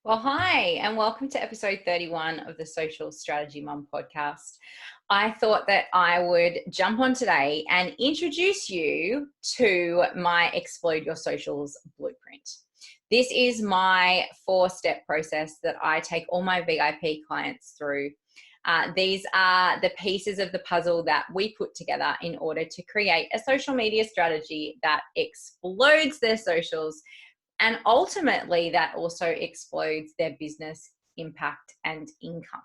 Well, hi, and welcome to episode 31 of the Social Strategy Mum podcast. I thought that I would jump on today and introduce you to my Explode Your Socials blueprint. This is my 4-step process that I take all my VIP clients through. These are the pieces of the puzzle that we put together in order to create a social media strategy that explodes their socials, and ultimately that also explodes their business impact and income.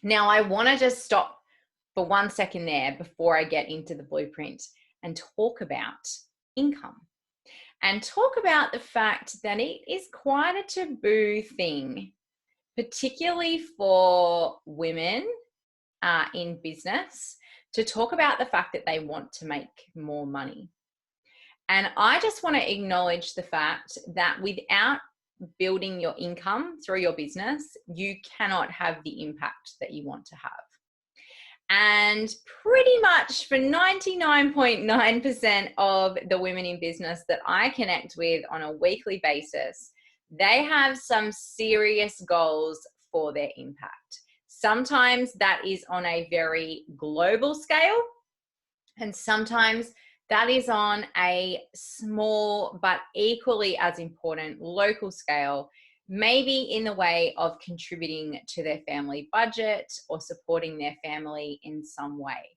Now, I want to just stop for 1 second there before I get into the blueprint and talk about income and talk about the fact that it is quite a taboo thing, particularly for women in business, to talk about the fact that they want to make more money. And I just want to acknowledge the fact that without building your income through your business, you cannot have the impact that you want to have. And pretty much for 99.9% of the women in business that I connect with on a weekly basis, they have some serious goals for their impact. Sometimes that is on a very global scale, and sometimes that is on a small but equally as important local scale, maybe in the way of contributing to their family budget or supporting their family in some way.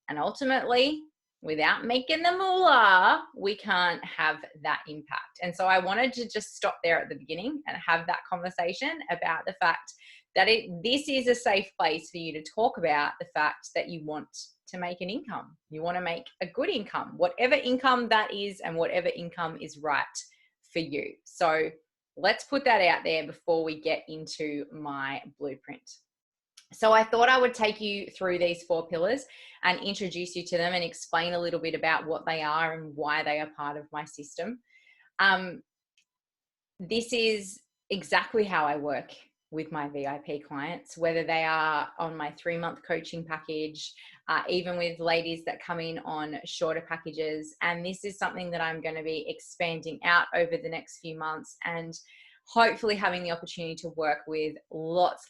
And ultimately, without making the moolah, we can't have that impact. And so I wanted to just stop there at the beginning and have that conversation about the fact that this is a safe place for you to talk about the fact that you want to make an income. You want to make a good income, whatever income that is and whatever income is right for you. So let's put that out there before we get into my blueprint. So I thought I would take you through these 4 pillars and introduce you to them and explain a little bit about what they are and why they are part of my system. This is exactly how I work with my VIP clients, whether they are on my 3-month coaching package, even with ladies that come in on shorter packages. And this is something that I'm going to be expanding out over the next few months and hopefully having the opportunity to work with lots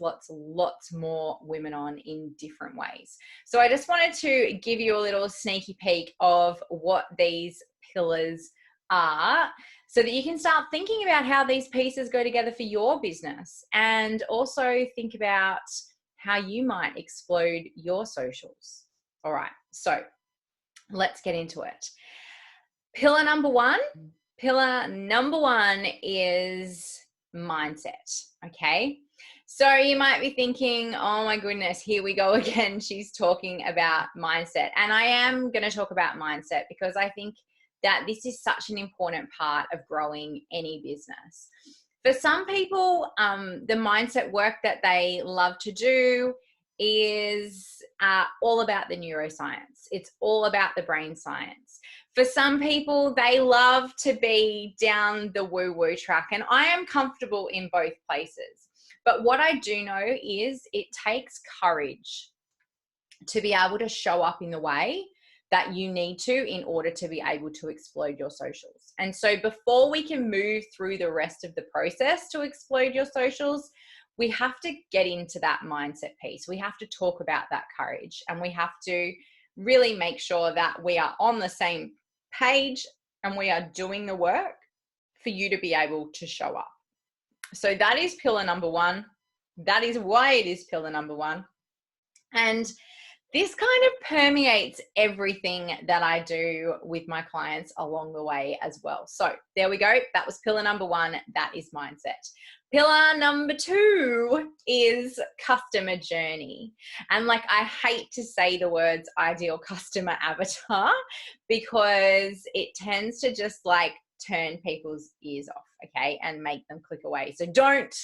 more women on in different ways. So I just wanted to give you a little sneaky peek of what these pillars are, so that you can start thinking about how these pieces go together for your business, and also think about how you might explode your socials. All right, so let's get into it. Pillar number one is mindset, okay? So you might be thinking, oh my goodness, here we go again. She's talking about mindset. And I am going to talk about mindset because I think that this is such an important part of growing any business. For some people, the mindset work that they love to do is all about the neuroscience. It's all about the brain science. For some people, they love to be down the woo-woo track, and I am comfortable in both places. But what I do know is it takes courage to be able to show up in the way that you need to in order to be able to explode your socials. And so before we can move through the rest of the process to explode your socials, we have to get into that mindset piece. We have to talk about that courage, and we have to really make sure that we are on the same page and we are doing the work for you to be able to show up. So that is pillar number 1. That is why it is pillar number 1. And this kind of permeates everything that I do with my clients along the way as well. So there we go. That was pillar number 1. That is mindset. Pillar number 2 is customer journey. And I hate to say the words ideal customer avatar because it tends to just turn people's ears off, okay, and make them click away. So don't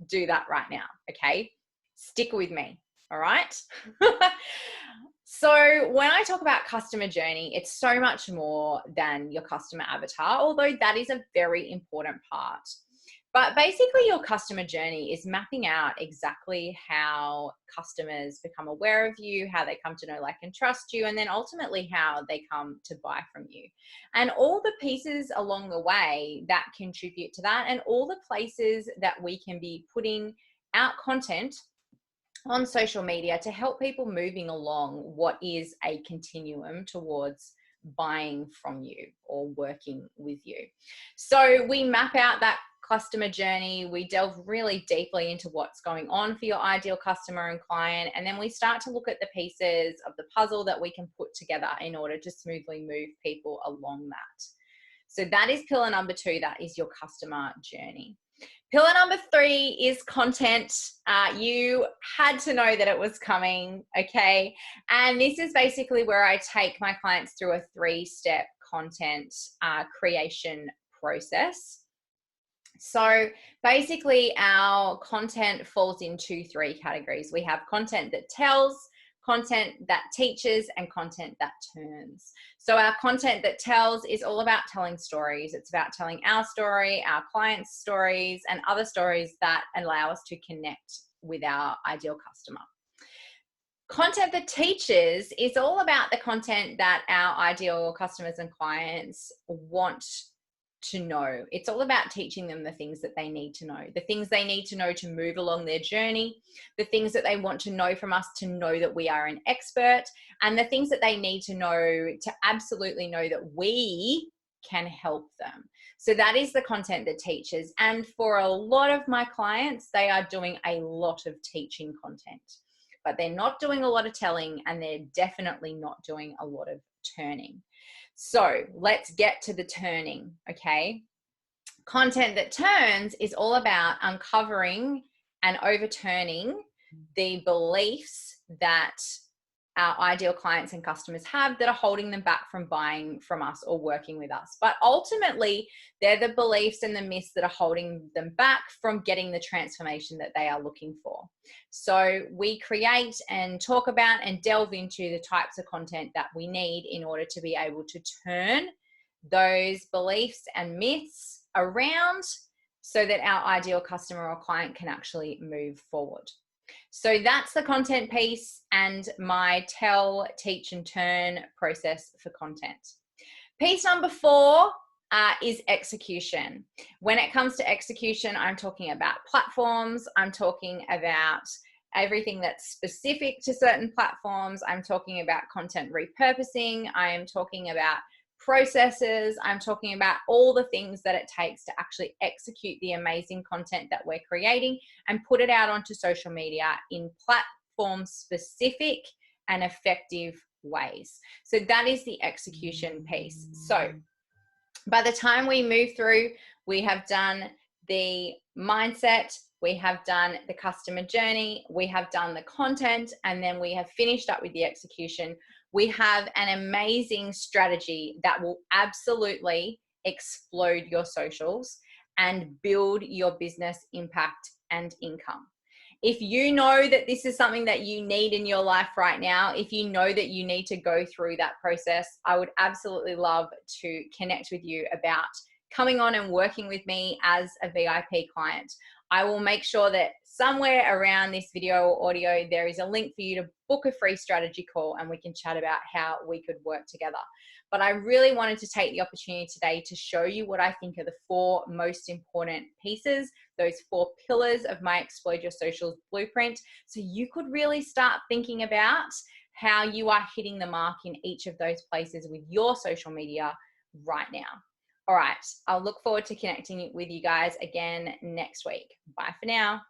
do that right now, okay? Stick with me. All right. So when I talk about customer journey, it's so much more than your customer avatar, although that is a very important part. But basically your customer journey is mapping out exactly how customers become aware of you, how they come to know, like, and trust you, and then ultimately how they come to buy from you. And all the pieces along the way that contribute to that, and all the places that we can be putting out content on social media to help people moving along what is a continuum towards buying from you or working with you. So we map out that customer journey, we delve really deeply into what's going on for your ideal customer and client, and then we start to look at the pieces of the puzzle that we can put together in order to smoothly move people along that. So that is pillar number 2, that is your customer journey. Pillar number 3 is content. You had to know that it was coming, okay? And this is basically where I take my clients through a 3-step content creation process. So basically our content falls into 3 categories. We have content that tells, content that teaches, and content that turns. So our content that tells is all about telling stories. It's about telling our story, our clients' stories, and other stories that allow us to connect with our ideal customer. Content that teaches is all about the content that our ideal customers and clients want to know. It's all about teaching them the things that they need to know, the things they need to know to move along their journey, the things that they want to know from us to know that we are an expert, and the things that they need to know to absolutely know that we can help them. So that is the content that teaches. And for a lot of my clients, they are doing a lot of teaching content, but they're not doing a lot of telling, and they're definitely not doing a lot of turning. So let's get to the turning, okay? Content that turns is all about uncovering and overturning the beliefs that our ideal clients and customers have that are holding them back from buying from us or working with us. But ultimately, they're the beliefs and the myths that are holding them back from getting the transformation that they are looking for. So we create and talk about and delve into the types of content that we need in order to be able to turn those beliefs and myths around so that our ideal customer or client can actually move forward. So that's the content piece and my tell, teach, and turn process for content. Piece number 4 is execution. When it comes to execution, I'm talking about platforms. I'm talking about everything that's specific to certain platforms. I'm talking about content repurposing. I am talking about processes. I'm talking about all the things that it takes to actually execute the amazing content that we're creating and put it out onto social media in platform specific and effective ways. So that is the execution piece. So by the time we move through, we have done the mindset, we have done the customer journey, we have done the content, and then we have finished up with the execution. We have an amazing strategy that will absolutely explode your socials and build your business impact and income. If you know that this is something that you need in your life right now, if you know that you need to go through that process, I would absolutely love to connect with you about coming on and working with me as a VIP client. I will make sure that somewhere around this video or audio, there is a link for you to book a free strategy call and we can chat about how we could work together. But I really wanted to take the opportunity today to show you what I think are the 4 most important pieces, those 4 pillars of my Explode Your Socials blueprint. So you could really start thinking about how you are hitting the mark in each of those places with your social media right now. All right, I'll look forward to connecting with you guys again next week. Bye for now.